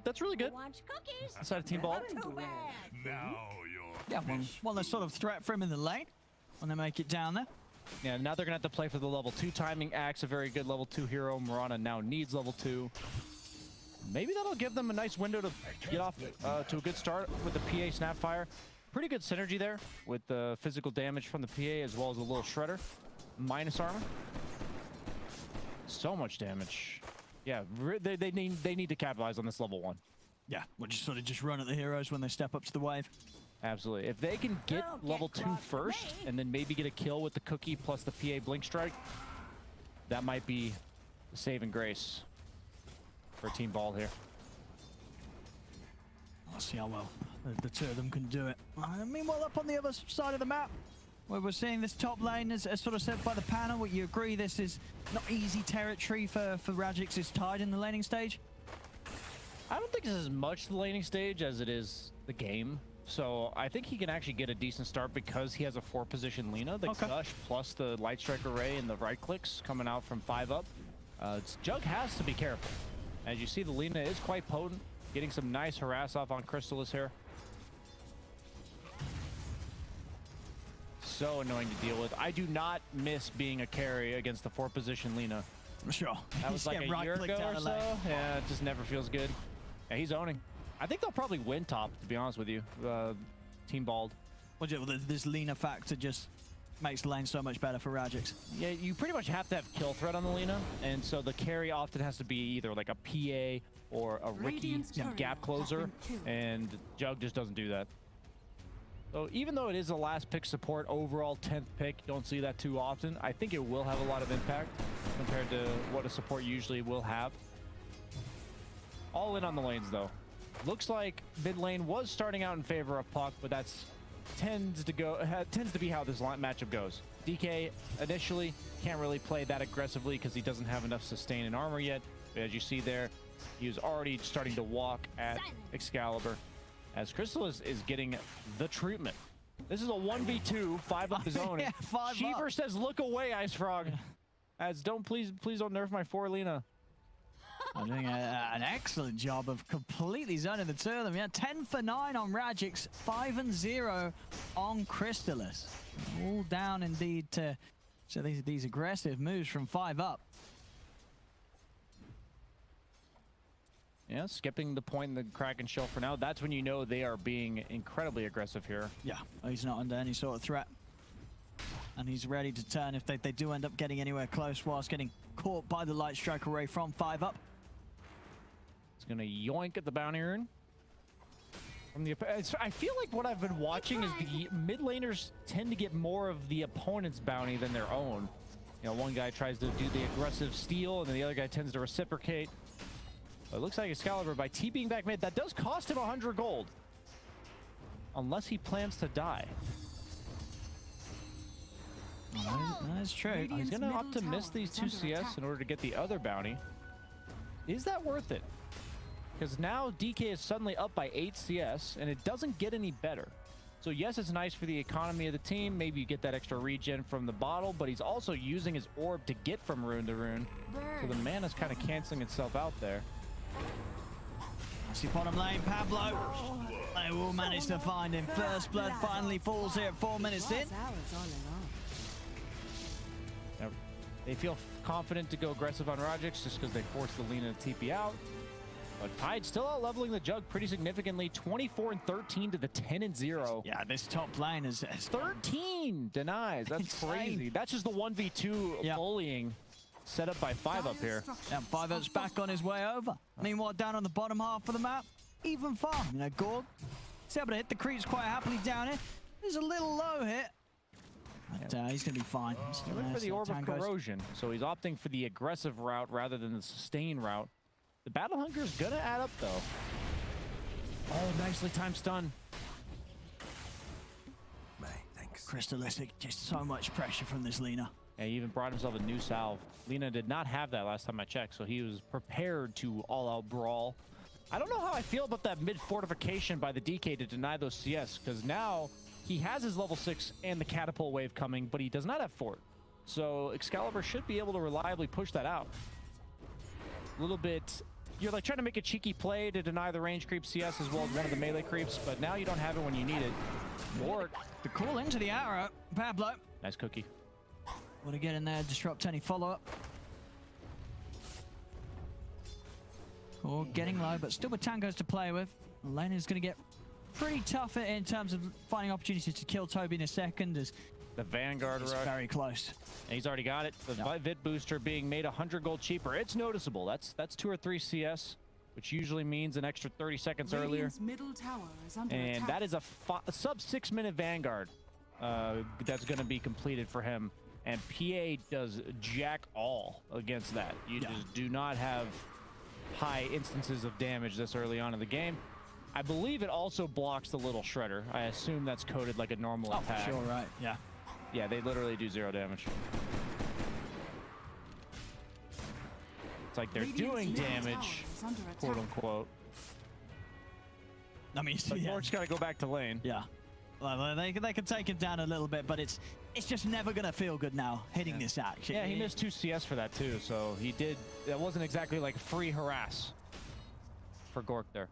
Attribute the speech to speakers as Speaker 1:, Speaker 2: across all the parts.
Speaker 1: That's really good. Inside of team ball.
Speaker 2: Yeah, one less sort of threat for him in the lane when they make it down there.
Speaker 1: Yeah, now they're going to have to play for the level 2 timing. Axe, a very good level 2 hero. Mirana now needs level 2. Maybe that'll give them a nice window to get off to a good start with the PA Snapfire. Pretty good synergy there with the physical damage from the PA as well as a little shredder. Minus armor. So much damage. Yeah, they need to capitalize on this level 1.
Speaker 2: Yeah, we'll just sort of just run at the heroes when they step up to the wave.
Speaker 1: Absolutely. If they can get level 2 first and then maybe get a kill with the cookie plus the PA blink strike, that might be the saving grace for Team Ball here.
Speaker 2: Let's see how well the two of them can do it. Meanwhile, up on the other side of the map, where we're seeing this top lane, as sort of said by the panel, would you agree this is not easy territory for Rajjix' Tide in the laning stage?
Speaker 1: I don't think this is as much the laning stage as it is the game. So I think he can actually get a decent start because he has a 4-position Lina. The Gush plus the Light Strike Array and the right clicks coming out from 5 up. Jug has to be careful. As you see, the Lina is quite potent. Getting some nice harass off on Crystallis here. So annoying to deal with. I do not miss being a carry against the 4-position Lina.
Speaker 2: Sure.
Speaker 1: That was like a year ago or so. Yeah, it just never feels good. Yeah, he's owning. I think they'll probably win top, to be honest with you. Team Bald.
Speaker 2: Well, this Lina factor just makes the lane so much better for Rajjix.
Speaker 1: Yeah, you pretty much have to have kill threat on the Lina, and so the carry often has to be either like a PA or a Ricky gap closer, and Jug just doesn't do that. So even though it is a last pick support, overall 10th pick, don't see that too often. I think it will have a lot of impact compared to what a support usually will have. All in on the lanes though. Looks like mid lane was starting out in favor of Puck, but that's tends to be how this matchup goes. DK initially can't really play that aggressively because he doesn't have enough sustain and armor yet. But as you see there, he was already starting to walk at Xcalibur as Crystallis is getting the treatment. This is a 1v2, 5 up his own.
Speaker 2: Yeah, 5
Speaker 1: Sheever
Speaker 2: up.
Speaker 1: says, "Look away, Ice Frog." As please don't nerf my 4 Lina.
Speaker 2: I'm doing an excellent job of completely zoning the two of them. Yeah, 10 for 9 on Rajjix, 5 and 0 on Crystallis. All down indeed to these aggressive moves from 5 up.
Speaker 1: Yeah, skipping the point in the Kraken shell for now. That's when you know they are being incredibly aggressive here.
Speaker 2: Yeah, he's not under any sort of threat. And he's ready to turn if they do end up getting anywhere close whilst getting caught by the Light Strike Array from 5 up.
Speaker 1: It's going to yoink at the bounty rune. I feel like what I've been watching is the mid laners tend to get more of the opponent's bounty than their own. You know, one guy tries to do the aggressive steal, and then the other guy tends to reciprocate. But it looks like Xcalibur, by TPing back mid, that does cost him 100 gold. Unless he plans to die.
Speaker 2: That's true.
Speaker 1: He's going to opt to miss these 2 CS in order to get the other bounty. Is that worth it? Because now DK is suddenly up by 8 CS, and it doesn't get any better. So yes, it's nice for the economy of the team. Maybe you get that extra regen from the bottle, but he's also using his orb to get from rune to rune. So the mana's kind of canceling itself out there.
Speaker 2: See bottom lane, Pablo. They will manage to find him. First blood finally falls here at 4 minutes in.
Speaker 1: Now, they feel confident to go aggressive on Rajjix just because they forced the Lina to TP out. But Tide still out leveling the Jug pretty significantly. 24 and 13 to the 10 and 0.
Speaker 2: Yeah, this top lane is
Speaker 1: 13 denies. That's crazy. That's just the 1v2 bullying set up by 5 up here.
Speaker 2: Yeah, 5 up's back on his way over. Meanwhile, down on the bottom half of the map, even farm. You know, Gorg is able to hit the creeps quite happily down here. There's a little low hit. But he's going to be fine.
Speaker 1: He's looking for the Orb of Corrosion, so he's opting for the aggressive route rather than the sustain route. The Battle Hunger is going to add up, though. Oh, nicely timed stun.
Speaker 2: Thanks. Crystallis, just so much pressure from this Lina.
Speaker 1: Yeah, he even brought himself a new salve. Lina did not have that last time I checked, so he was prepared to all-out brawl. I don't know how I feel about that mid-fortification by the DK to deny those CS, because now he has his level 6 and the catapult wave coming, but he does not have fort. So Xcalibur should be able to reliably push that out. A little bit you're like trying to make a cheeky play to deny the range creep CS as well as one of the melee creeps, but now you don't have it when you need it. Gorgc.
Speaker 2: The call into the arrow. Pablo.
Speaker 1: Nice cookie.
Speaker 2: Want to get in there, disrupt any follow-up. Gorgc getting low, but still with tangos to play with. Lane is going to get pretty tough in terms of finding opportunities to kill Tobi in a second as
Speaker 1: the Vanguard rush.
Speaker 2: Very close.
Speaker 1: And he's already got it. The Vit booster being made 100 gold cheaper. It's noticeable. That's 2 or 3 CS, which usually means an extra 30 seconds earlier.
Speaker 3: Middle tower is under
Speaker 1: and
Speaker 3: attack.
Speaker 1: that is a sub 6-minute Vanguard that's going to be completed for him. And PA does jack all against that. You just do not have high instances of damage this early on in the game. I believe it also blocks the little shredder. I assume that's coded like a normal attack.
Speaker 2: Sure, right. Yeah.
Speaker 1: Yeah, they literally do 0 damage. It's like they're doing damage, quote unquote.
Speaker 2: I mean,
Speaker 1: but Gorgc's got to go back to lane.
Speaker 2: Yeah. Well, they can take him down a little bit, but it's just never gonna feel good now hitting this axe.
Speaker 1: Yeah, he missed 2 CS for that too, so he did. That wasn't exactly like free harass for Gorgc there.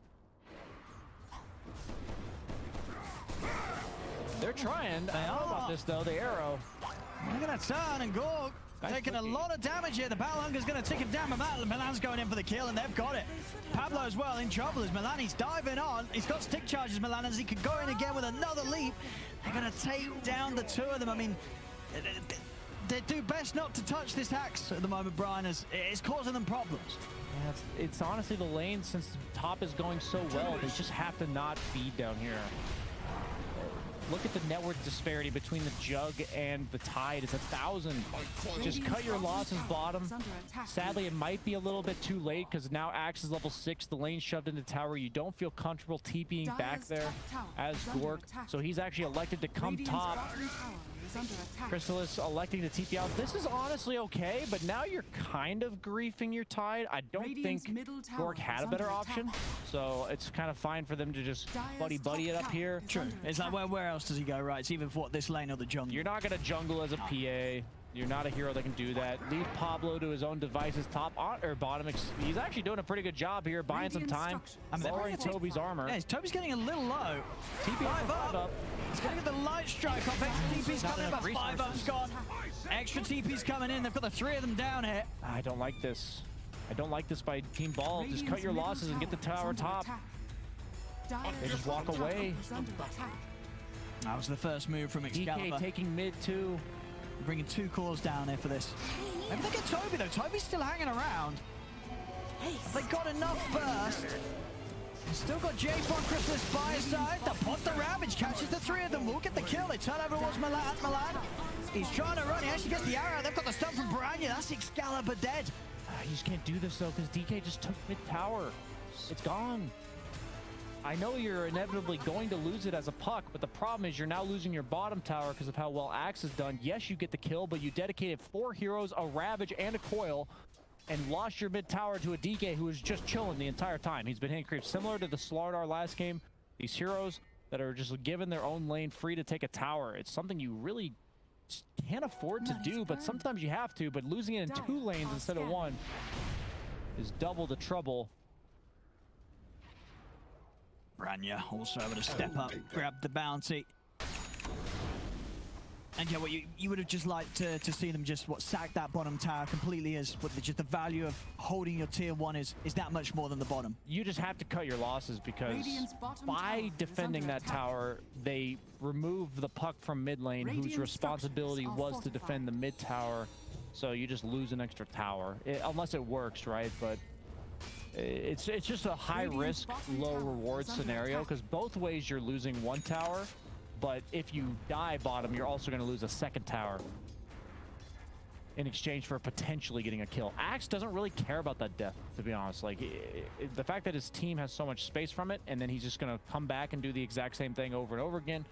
Speaker 1: They're trying. I don't know about this though. The arrow.
Speaker 2: Look at that turn, and Gorgc taking a lot of damage here. The Battle Hunger's going to take him down. MiLAN's going in for the kill, and they've got it. Pablo as well in trouble as MiLAN. He's diving on. He's got stick charges, MiLAN, as he could go in again with another leap. They're going to take down the 2 of them. I mean, they do best not to touch this axe at the moment, Brian, as it's causing them problems.
Speaker 1: Yeah, it's honestly the lane, since top is going so well, they just have to not feed down here. Look at the network disparity between the Jug and the Tide. It's 1,000. Just cut your losses bottom. Sadly, it might be a little bit too late because now Axe is level 6. The lane shoved into tower. You don't feel comfortable TPing back there as Gorgc. So he's actually elected to come top. Crystallis electing to TP out. This is honestly okay, but now you're kind of griefing your Tide. I don't think Gorgc had a better option, so it's kind of fine for them to just buddy it up here.
Speaker 2: True. It's like, where else does he go, right? It's either for this lane or the jungle.
Speaker 1: You're not going to jungle as a PA. You're not a hero that can do that. Leave Pablo to his own devices, top or bottom. He's actually doing a pretty good job here, buying some time. Lowering Tobi's armor.
Speaker 2: Yeah, Tobi's getting a little low.
Speaker 1: TP 5 up.
Speaker 2: He's going to get the light strike off. Extra TP's coming in, but 5 up's gone. Extra TP's coming in. They've got the 3 of them down here.
Speaker 1: I don't like this. I don't like this by Team Ball. Just cut your losses and get the tower top. They just walk away.
Speaker 2: That was the first move from Xcalibur.
Speaker 1: DK taking mid too.
Speaker 2: Bringing 2 cores down here for this. Maybe they get Tobi though. Tobi's still hanging around. They got enough burst. Still got J4 Crystallis by his side. The pot the Ravage catches the 3 of them. Will get the kill. They turn over towards MiLAN. He's trying to run. He actually gets the arrow. They've got the stun from BoraNija. That's Xcalibur dead.
Speaker 1: You just can't do this though because DK just took mid tower. It's gone. I know you're inevitably going to lose it as a puck, but the problem is you're now losing your bottom tower because of how well Axe is done. Yes, you get the kill, but you dedicated 4 heroes, a Ravage, and a Coil, and lost your mid tower to a DK who was just chilling the entire time. He's been hitting creeps similar to the Slardar last game. These heroes that are just given their own lane free to take a tower. It's something you really can't afford to do, but sometimes you have to. But losing it in 2 lanes instead of 1 is double the trouble.
Speaker 2: BoraNija also able to step up, grab the bounty. And yeah, what you would have just liked to see them just sack that bottom tower completely, as just the value of holding your tier 1 is that much more than the bottom.
Speaker 1: You just have to cut your losses because by defending that tower, they remove the puck from mid lane, whose responsibility was to defend the mid tower. So you just lose an extra tower, unless it works, right? But it's just a high risk, low reward scenario because both ways you're losing 1 tower. But if you die bottom, you're also going to lose a 2nd tower in exchange for potentially getting a kill. Axe doesn't really care about that death, to be honest. Like, the fact that his team has so much space from it, and then he's just going to come back and do the exact same thing over and over again.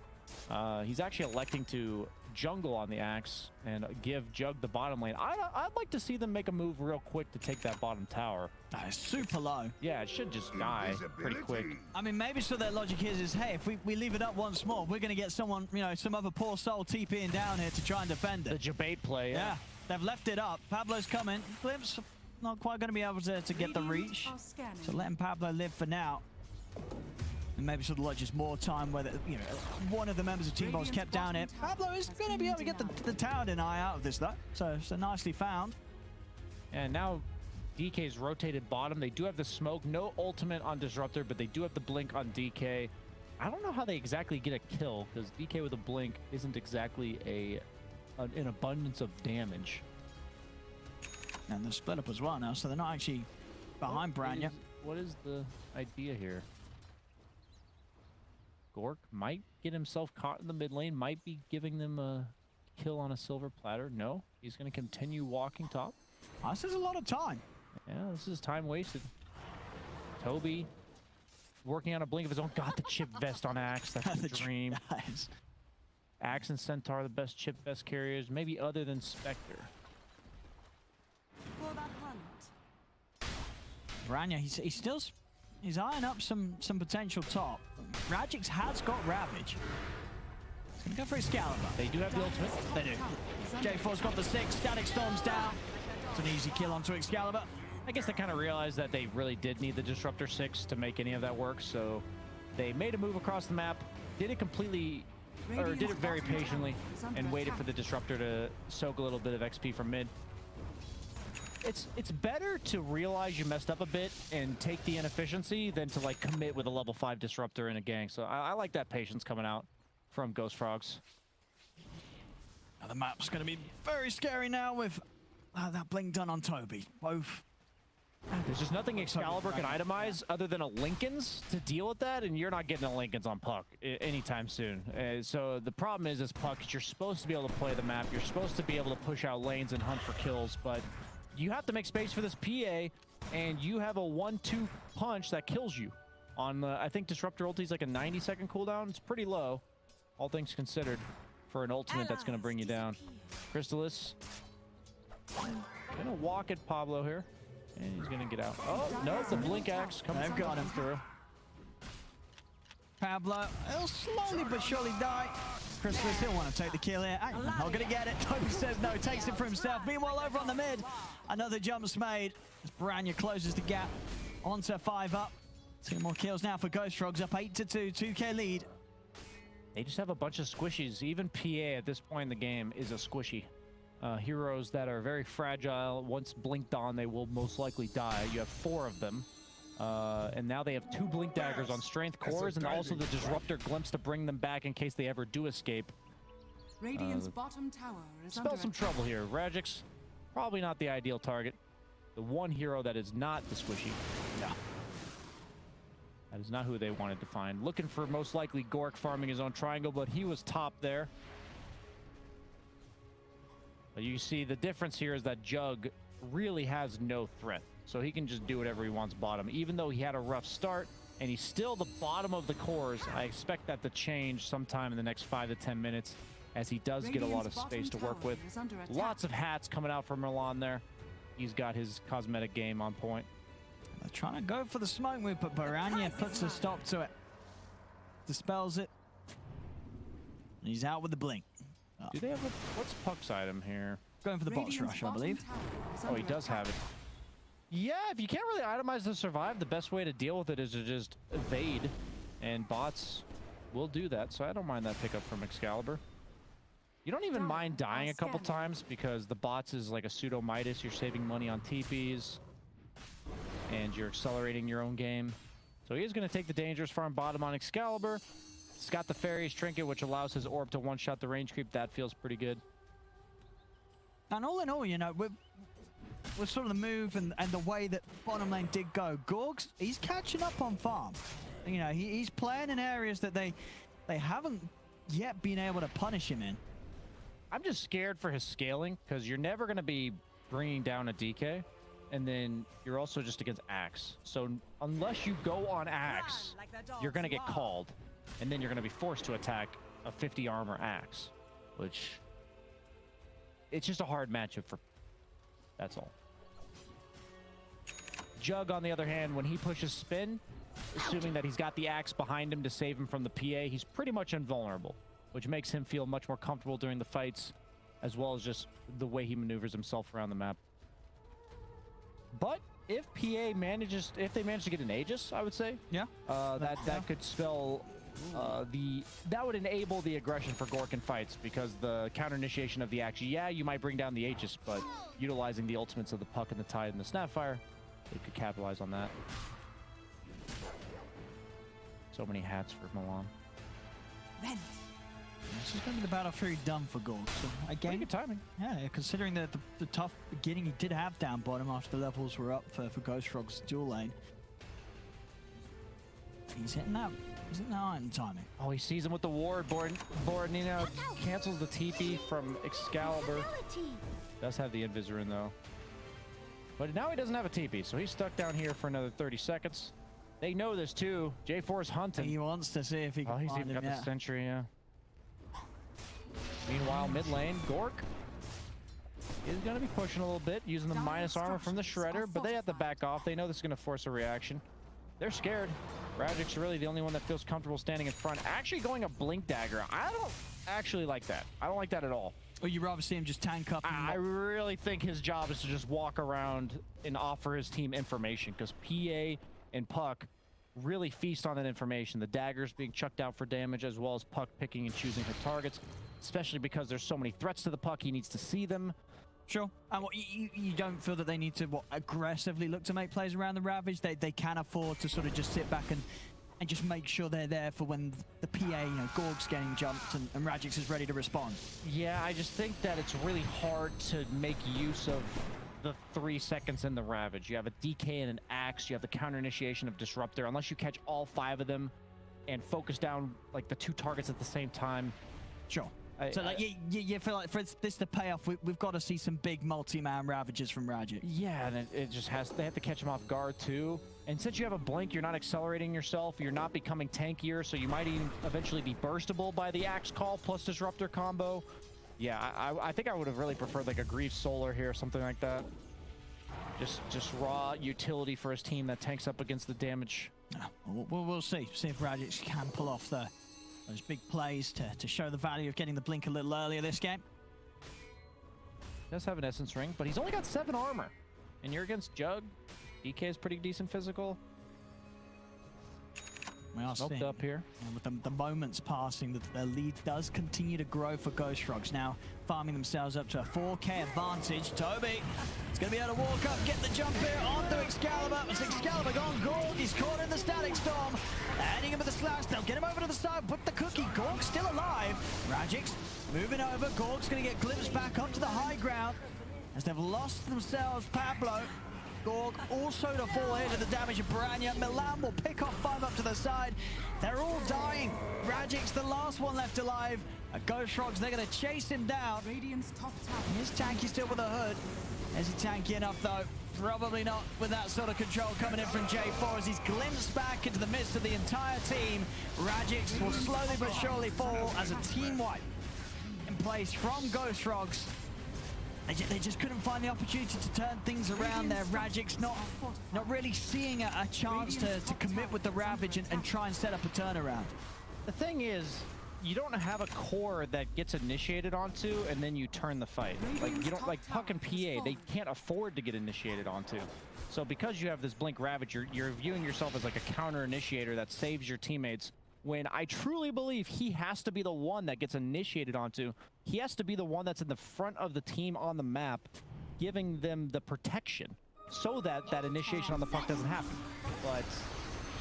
Speaker 1: He's actually electing to jungle on the Axe and give Jug the bottom lane. I'd like to see them make a move real quick to take that bottom tower.
Speaker 2: That is super low.
Speaker 1: Yeah, it should just die pretty quick.
Speaker 2: I mean, maybe so their logic is hey, if we leave it up once more, we're going to get someone, some other poor soul TPing down here to try and defend it.
Speaker 1: The debate play,
Speaker 2: yeah. They've left it up. Pablo's coming. Glimpse not quite going to be able to get the reach. So letting Pablo live for now. And maybe sort of like just more time where one of the members of Team Bolt's kept down it. Pablo is going to be able to get the tower deny out of this though. So nicely found.
Speaker 1: And now DK's rotated bottom. They do have the smoke. No ultimate on Disruptor, but they do have the blink on DK. I don't know how they exactly get a kill, because DK with a blink isn't exactly an abundance of damage.
Speaker 2: And they're split up as well now, so they're not actually behind BoraNija.
Speaker 1: What is the idea here? Gorgc might get himself caught in the mid lane, might be giving them a kill on a silver platter. No, he's going to continue walking top.
Speaker 2: This is a lot of time.
Speaker 1: Yeah, this is time wasted. Tobi working on a blink of his own. Got the chip vest on Axe. That's the dream.
Speaker 2: Nice.
Speaker 1: Axe and Centaur, the best chip vest carriers, maybe other than Spectre.
Speaker 2: BoraNija, he's eyeing up some potential top. Rajjix has got Ravage. He's gonna go for Xcalibur.
Speaker 1: They do have the ultimate.
Speaker 2: They do. J4's got the 6. Static Storm's down. It's an easy kill onto Xcalibur.
Speaker 1: I guess they kind of realized that they really did need the Disruptor 6 to make any of that work, so they made a move across the map, did it completely, or did it very patiently, and waited for the Disruptor to soak a little bit of XP from mid. It's better to realize you messed up a bit and take the inefficiency than to like commit with a level 5 Disruptor in a gang. So I like that patience coming out from Ghost Frogs.
Speaker 2: Now the map's going to be very scary now with that blink done on Tobi. Both.
Speaker 1: There's just nothing Xcalibur can itemize other than a Lincoln's to deal with that, and you're not getting a Lincoln's on Puck anytime soon. So the problem is, as Puck, you're supposed to be able to play the map. You're supposed to be able to push out lanes and hunt for kills, but you have to make space for this PA, and you have a 1-2 punch that kills you. On I think Disruptor ulti is like a 90-second cooldown. It's pretty low, all things considered, for an ultimate that's going to bring you down. Crystallis gonna walk at Pablo here, and he's gonna get out. Oh no, the blink axe coming.
Speaker 2: They've got him
Speaker 1: through.
Speaker 2: Pablo, he'll slowly but surely die. Crystallis, he'll want to take the kill here. Hey, not gonna get it. Tobi says no, takes it for himself. Meanwhile, over on the mid, another jump's made as BoraNija closes the gap onto 5 up. 2 more kills now for Ghost Frogs, up 8-2, 2K lead.
Speaker 1: They just have a bunch of squishies. Even PA at this point in the game is a squishy. Heroes that are very fragile. Once blinked on, they will most likely die. You have 4 of them. And now they have 2 blink daggers on strength cores, and also the Disruptor glimpse to bring them back in case they ever do escape.
Speaker 3: Radiant's bottom tower is
Speaker 1: spell
Speaker 3: under
Speaker 1: some
Speaker 3: attack.
Speaker 1: trouble here. Rajjix, probably not the ideal target. The one hero that is not the squishy.
Speaker 2: No.
Speaker 1: That is not who they wanted to find. Looking for most likely Gorgc farming his own triangle, but he was top there. But you see the difference here is that Jug really has no threat. So he can just do whatever he wants bottom. Even though he had a rough start and he's still the bottom of the cores, I expect that to change sometime in the next 5 to 10 minutes as he does get a lot of space to work with. Lots of hats coming out from MiLAN there. He's got his cosmetic game on point.
Speaker 2: They're trying to go for the smoke move, but BoraNija puts a stop to it. Dispels it. And he's out with the blink.
Speaker 1: Do they have a... What's Puck's item here?
Speaker 2: Going for the boss rush, I believe.
Speaker 1: Oh, he does have it. Yeah, if you can't really itemize to survive, the best way to deal with it is to just evade. And bots will do that, so I don't mind that pickup from Xcalibur. You don't even mind dying a couple times because the bots is like a pseudo Midas. You're saving money on TPs. And you're accelerating your own game. So he is going to take the dangerous farm bottom on Xcalibur. He's got the Fairy's Trinket, which allows his orb to one-shot the range creep. That feels pretty good.
Speaker 2: And all in all, you know, with sort of the move and the way that bottom lane did go, Gorgc, he's catching up on farm. You know, he's playing in areas that they haven't yet been able to punish him in.
Speaker 1: I'm just scared for his scaling because you're never going to be bringing down a DK. And then you're also just against Axe. So unless you go on Axe, you're going to get called. And then you're going to be forced to attack a 50 armor Axe. Which, it's just a hard matchup for... That's all. Jug, on the other hand, when he pushes spin, assuming that he's got the Axe behind him to save him from the PA, he's pretty much invulnerable. Which makes him feel much more comfortable during the fights, as well as just the way he maneuvers himself around the map. But if they manage to get an Aegis, I would say,
Speaker 2: Yeah.
Speaker 1: that could spell that would enable the aggression for Gorgc in fights, because the counter initiation of the Axe, yeah, you might bring down the Aegis, but utilizing the ultimates of the Puck and the Tide and the Snapfire, they could capitalize on that. So many hats for MiLAN.
Speaker 2: This is going to be the battle very done for Gorgc. So again,
Speaker 1: Pretty good timing.
Speaker 2: Yeah, considering the tough beginning he did have down bottom after the levels were up for Ghostfrog's dual lane. He's hitting that. He's hitting that iron timing.
Speaker 1: Oh, he sees him with the ward. BoraNija cancels the TP from Xcalibur. Does have the Invisor in though. But now he doesn't have a TP, so he's stuck down here for another 30 seconds. They know this too. J4's hunting.
Speaker 2: He wants to see if he can
Speaker 1: he's
Speaker 2: find
Speaker 1: even
Speaker 2: him,
Speaker 1: got the Sentry, yeah. Meanwhile, mid lane, Gorgc is going to be pushing a little bit, using the minus armor from the Shredder, but they have to back off. They know this is going to force a reaction. They're scared. Rajjix is really the only one that feels comfortable standing in front. Actually going a Blink Dagger. I don't actually like that. I don't like that at all.
Speaker 2: Or you'd rather see him just tank up?
Speaker 1: I really think his job is to just walk around and offer his team information, because PA and Puck really feast on that information. The daggers being chucked out for damage, as well as Puck picking and choosing her targets, especially because there's so many threats to the Puck. He needs to see them.
Speaker 2: Sure. And what, you don't feel that they need to aggressively look to make plays around the Ravage? They can afford to sort of just sit back and just make sure they're there for when the PA, Gorgc's getting jumped and Rajjix is ready to respond.
Speaker 1: Yeah, I just think that it's really hard to make use of the 3 seconds in the Ravage. You have a DK and an Axe, you have the counter initiation of Disruptor. Unless you catch all 5 of them and focus down like the 2 targets at the same time.
Speaker 2: Sure. You feel like for this to pay off, we've got to see some big multi-man Ravages from Rajjix. Yeah,
Speaker 1: and it just they have to catch him off guard too. And since you have a blink, you're not accelerating yourself, you're not becoming tankier, so you might even eventually be burstable by the Axe call plus Disruptor combo. Yeah, I think I would have really preferred like a Grief Solar here, something like that. Just raw utility for his team that tanks up against the damage.
Speaker 2: We'll see. See if Rajjix can pull off those big plays to show the value of getting the blink a little earlier this game.
Speaker 1: Does have an Essence Ring, but he's only got 7 armor. And you're against Jug. DK is pretty decent physical.
Speaker 2: We are
Speaker 1: smoked up here.
Speaker 2: With the moments passing, the lead does continue to grow for Ghostfrogs. Now farming themselves up to a 4K advantage. Tobi is going to be able to walk up, get the jump here onto Xcalibur. It's Xcalibur gone. Gorgc, he's caught in the Static Storm. Adding him with the slash. They'll get him over to the side, put the cookie. Gorgc still alive. Rajjix moving over. Gorgc's going to get glimpsed back up to the high ground as they've lost themselves Pablo. Gorgc also to fall here to the damage of BoraNija. MiLAN will pick off 5 up to the side. They're all dying. Rajjix, the last one left alive. Ghostfrogs, they're going to chase him down.
Speaker 3: Radiant's top tower.
Speaker 2: He's tanky still with a hood. Is he tanky enough though? Probably not with that sort of control coming in from J4 as he's glimpsed back into the midst of the entire team. Rajjix will slowly but surely fall as a team wipe in place from Ghostfrogs. They just couldn't find the opportunity to turn things around there. Rajjix not really seeing a chance to commit with the Ravage and try and set up a turnaround.
Speaker 1: The thing is, you don't have a core that gets initiated onto and then you turn the fight. Like you don't like Puck and PA, they can't afford to get initiated onto. So because you have this Blink Ravage, you're viewing yourself as like a counter initiator that saves your teammates. When I truly believe he has to be the one that gets initiated onto. He has to be the one that's in the front of the team on the map, giving them the protection so that that initiation on the Puck doesn't happen. But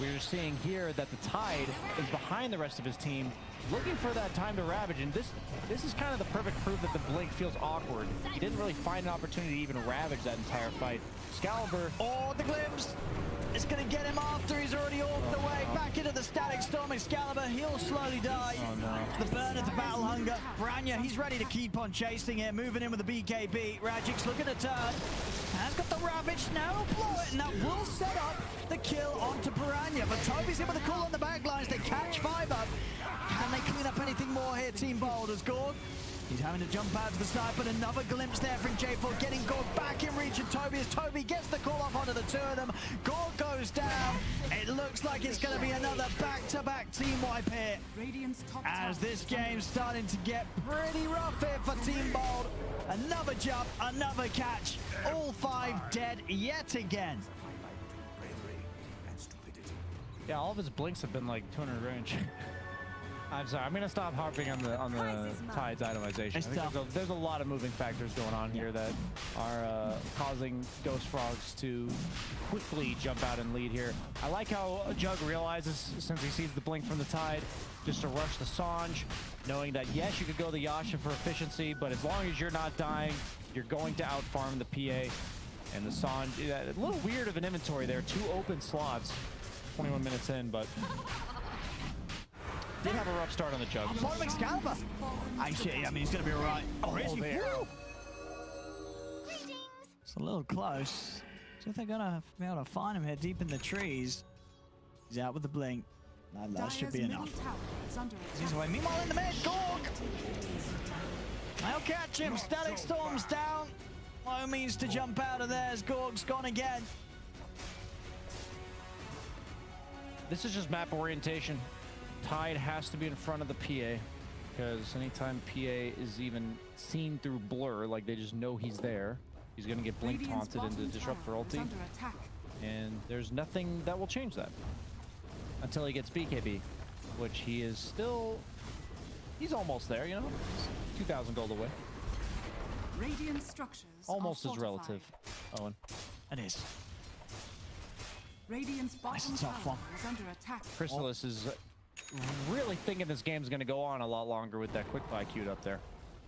Speaker 1: we're seeing here that the Tide is behind the rest of his team, looking for that time to Ravage, and this is kind of the perfect proof that the Blink feels awkward. He didn't really find an opportunity to even Ravage that entire fight. Xcalibur.
Speaker 2: Oh, the glimpse! It's going to get him after he's already walked away. Back into the Static Storm. Xcalibur, he'll slowly die.
Speaker 1: Oh, no.
Speaker 2: The burn of the Battle Hunger. BoraNija, he's ready to keep on chasing here. Moving in with the BKB. Rajjix looking to turn. Has got the Ravage. Now he'll blow it. And that will set up the kill onto BoraNija. But Tobi's in with a call on the back lines. They catch 5 up. Can they clean up anything more here, Team Bold? As Gorgc, He's having to jump out to the side, but another glimpse there from J4, getting Gorg back in reach of Tobi as Tobi gets the call off onto the two of them. Gorg goes down. It looks like it's going to be another back-to-back team wipe here.
Speaker 3: Radiant's top
Speaker 2: As
Speaker 3: tower
Speaker 2: this
Speaker 3: is under
Speaker 2: game's starting to get pretty rough here for Team Bold. Another jump, another catch. All 5 dead yet again.
Speaker 1: Yeah, all of his blinks have been like 200 range. I'm sorry, I'm gonna stop harping on the Tide's itemization. I think there's a lot of moving factors going on here that are causing Ghost Frogs to quickly jump out and lead here. I like how Jug realizes, since he sees the blink from the Tide, just to rush the Sange, knowing that yes, you could go the Yasha for efficiency, but as long as you're not dying, you're going to outfarm the PA. And the Sange, a little weird of an inventory there, 2 open slots, 21 minutes in, but did have a rough start on the Jug.
Speaker 2: Bottom Xcalibur. Actually, I mean, he's going to be all right.
Speaker 1: Oh, there.
Speaker 2: It's a little close. So if they're going to be able to find him here deep in the trees, he's out with the blink. That should be enough. He's away. Meanwhile, in the mid, Gorg! I'll catch him. Static Storm's down. No means to jump out of there as Gorg's gone again.
Speaker 1: This is just map orientation. Tide has to be in front of the PA, because anytime PA is even seen through blur, like they just know he's there, he's going to get blink taunted into Disruptor ulti. And there's nothing that will change that until he gets BKB, which he is still, he's almost there, you know? He's 2,000 gold away.
Speaker 3: Radiant structures
Speaker 1: Almost
Speaker 3: are
Speaker 1: as relative, Owen.
Speaker 2: It is.
Speaker 3: Radiant's bottom tower is under attack.
Speaker 1: Crystallis is really thinking this game's going to go on a lot longer with that quick buy queued up there.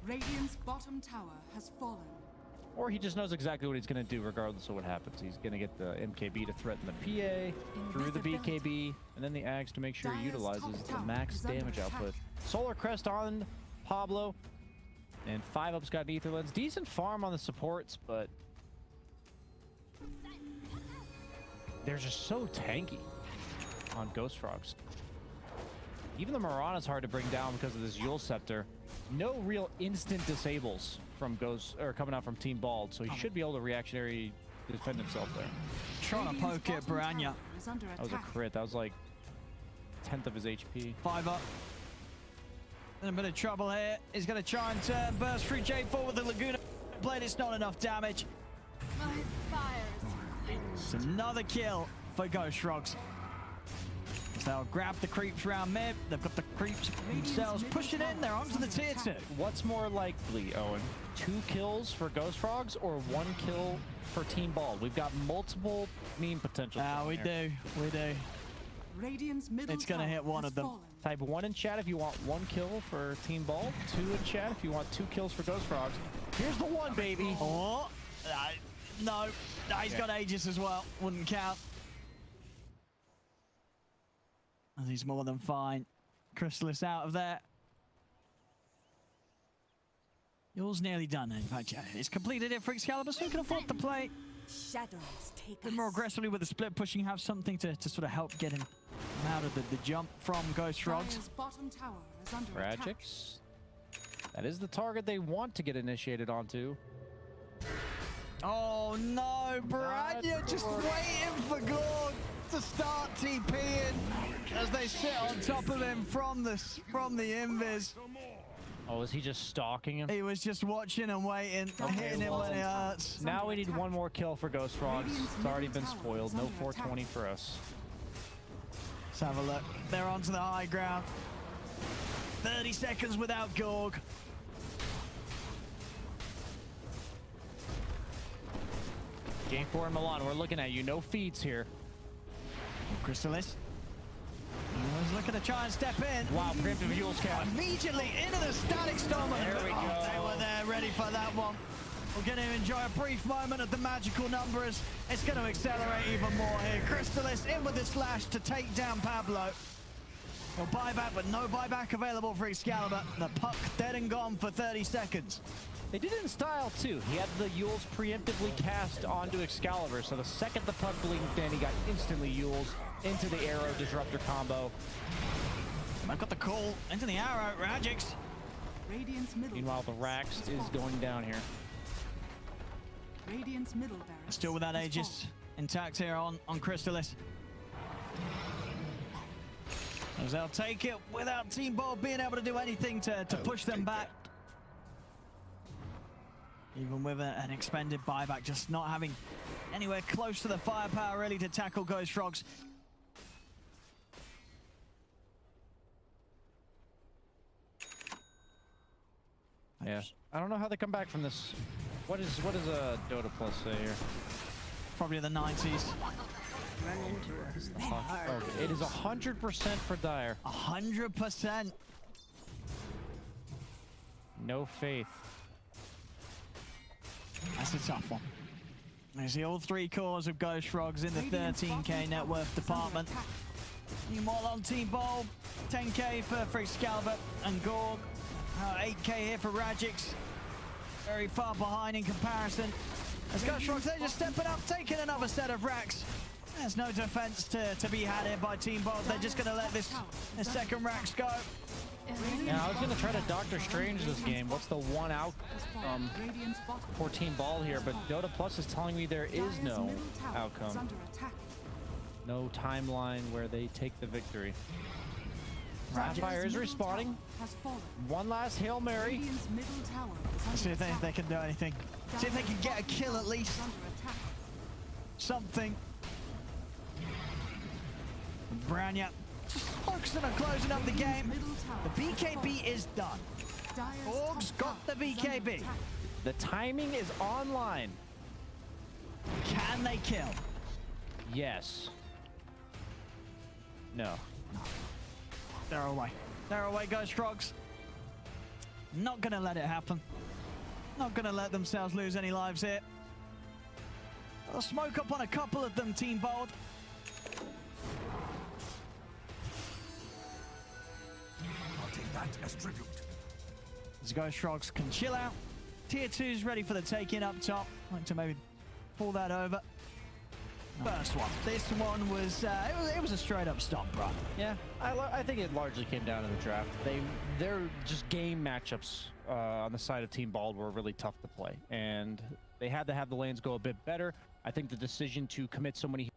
Speaker 3: Radiant's bottom tower has fallen.
Speaker 1: Or he just knows exactly what he's going to do regardless of what happens. He's going to get the MKB to threaten the PA, through the BKB, and then the Ags to make sure he utilizes the max damage output. Solar Crest on Pablo, and 5-up's got Ether Lens. Decent farm on the supports, but they're just so tanky on Ghost Frogs. Even the Mirana's hard to bring down because of this Yule Scepter. No real instant disables from Ghost, or coming out from Team Bald, so he should be able to reactionary defend himself there.
Speaker 2: Trying to poke at BoraNija.
Speaker 1: That was a crit. That was like 1/10 of his HP.
Speaker 2: 5-up. In a bit of trouble here. He's going to try and turn. Burst through J4 with the Laguna blade. It's not enough damage. It's another kill for Ghost Frogs. They'll grab the creeps around mid. They've got the creeps themselves pushing in. They're onto the tier 2.
Speaker 1: What's more likely, Owen? 2 kills for Ghost Frogs or 1 kill for Team Bald? We've got multiple meme potential.
Speaker 2: We do. We do.
Speaker 3: Radiant's middle
Speaker 2: It's going to hit one of them.
Speaker 1: Type 1 in chat if you want 1 kill for Team Bald. 2 in chat if you want 2 kills for Ghost Frogs. Here's the 1, baby.
Speaker 2: Oh, no. He's got Aegis as well. Wouldn't count. And he's more than fine. Crystallis out of there. Yours nearly done. In fact, yeah, it's completed it for Xcalibur, so you can afford to play
Speaker 4: Shadows take
Speaker 2: a bit more aggressively with the split pushing. Have something to sort of help get him out of the jump from Ghost Frogs.
Speaker 3: Bottom tower is under attack.
Speaker 1: Rajjix. That is the target they want to get initiated onto.
Speaker 2: Oh no, BoraNija just waiting for Gorg to start TPing as they sit on top of him from the invis.
Speaker 1: Oh, is he just stalking him?
Speaker 2: He was just watching and waiting, hitting him when it hurts.
Speaker 1: Now we need 1 more kill for Ghost Frogs. It's already been spoiled. No 420 for us.
Speaker 2: Let's have a look. They're onto the high ground. 30 seconds without Gorg.
Speaker 1: Game 4 in MiLAN, we're looking at you. No feeds here.
Speaker 2: Crystallis. He's looking to try and step in.
Speaker 1: Wow, preemptive Yule's cast.
Speaker 2: Immediately into the Static Storm.
Speaker 1: There we go.
Speaker 2: They were there, ready for that one. We're going to enjoy a brief moment of the magical numbers. It's going to accelerate even more here. Crystallis in with the slash to take down Pablo. No buyback, but no buyback available for Xcalibur. The puck dead and gone for 30 seconds.
Speaker 1: They did it in style, too. He had the Yules preemptively cast onto Xcalibur, so the second the puck blinked in, he got instantly Yules into the arrow disruptor combo.
Speaker 2: I've got the call into the arrow. Rajjix
Speaker 3: Radiant's middle
Speaker 1: Meanwhile, the
Speaker 3: barracks
Speaker 1: Rax
Speaker 3: has
Speaker 1: is
Speaker 3: fallen.
Speaker 1: going down here.
Speaker 3: Radiant's middle barracks
Speaker 2: Still with that
Speaker 3: has
Speaker 2: Aegis
Speaker 3: fallen.
Speaker 2: intact here on Crystallis. As they'll take it without Team Bold being able to do anything to push them back. Even with an expended buyback, just not having anywhere close to the firepower really to tackle Ghost Frogs.
Speaker 1: Yeah, I don't know how they come back from this. What is Dota Plus say here?
Speaker 2: Probably the 90s.
Speaker 4: Run into us.
Speaker 1: Oh, it is 100% for Dire.
Speaker 2: 100%.
Speaker 1: No faith.
Speaker 2: That's a tough one. You see all three cores of Ghost Frogs in the 13k net worth department. Meanwhile on Team Bold, 10k for Xcalibur and Gorgc. 8k here for Rajjix. Very far behind in comparison. As Ghost Frogs, they're just stepping up, taking another set of racks. There's no defense to be had here by Team Bold. They're just going to let this second racks go.
Speaker 1: Yeah, I was going to try to Doctor Strange this game. What's the one out
Speaker 3: Radiant's bottom
Speaker 1: for Team Ball here? But Dota Plus is telling me there is
Speaker 3: Dire's
Speaker 1: no
Speaker 3: middle tower is
Speaker 1: outcome.
Speaker 3: under attack.
Speaker 1: No timeline where they take the victory. Sapphire is
Speaker 3: Dire's middle
Speaker 1: respawning.
Speaker 3: tower has fallen.
Speaker 1: One last Hail Mary.
Speaker 3: Radiant's middle tower is
Speaker 2: Let's see
Speaker 3: under
Speaker 2: if they
Speaker 3: attack.
Speaker 2: can do anything. See if they can get a kill at least.
Speaker 3: Is under attack.
Speaker 2: Something. BoraNija just focusing on closing up the game. The BKB is done. Gorgc's got the BKB.
Speaker 1: The timing is online.
Speaker 2: Can they kill?
Speaker 1: Yes. No.
Speaker 2: They're away. They're away, Ghost Frogs. Not gonna let it happen. Not gonna let themselves lose any lives here. They'll smoke up on a couple of them, Team Bold.
Speaker 5: I'll take that as tribute.
Speaker 2: As Ghost Frogs can chill out. Tier 2's ready for the take-in up top. Like to maybe pull that over. First one. This one was, it was a straight-up stomp run.
Speaker 1: Yeah, I think it largely came down to the draft. Their just game matchups on the side of Team Bald were really tough to play, and they had to have the lanes go a bit better. I think the decision to commit so many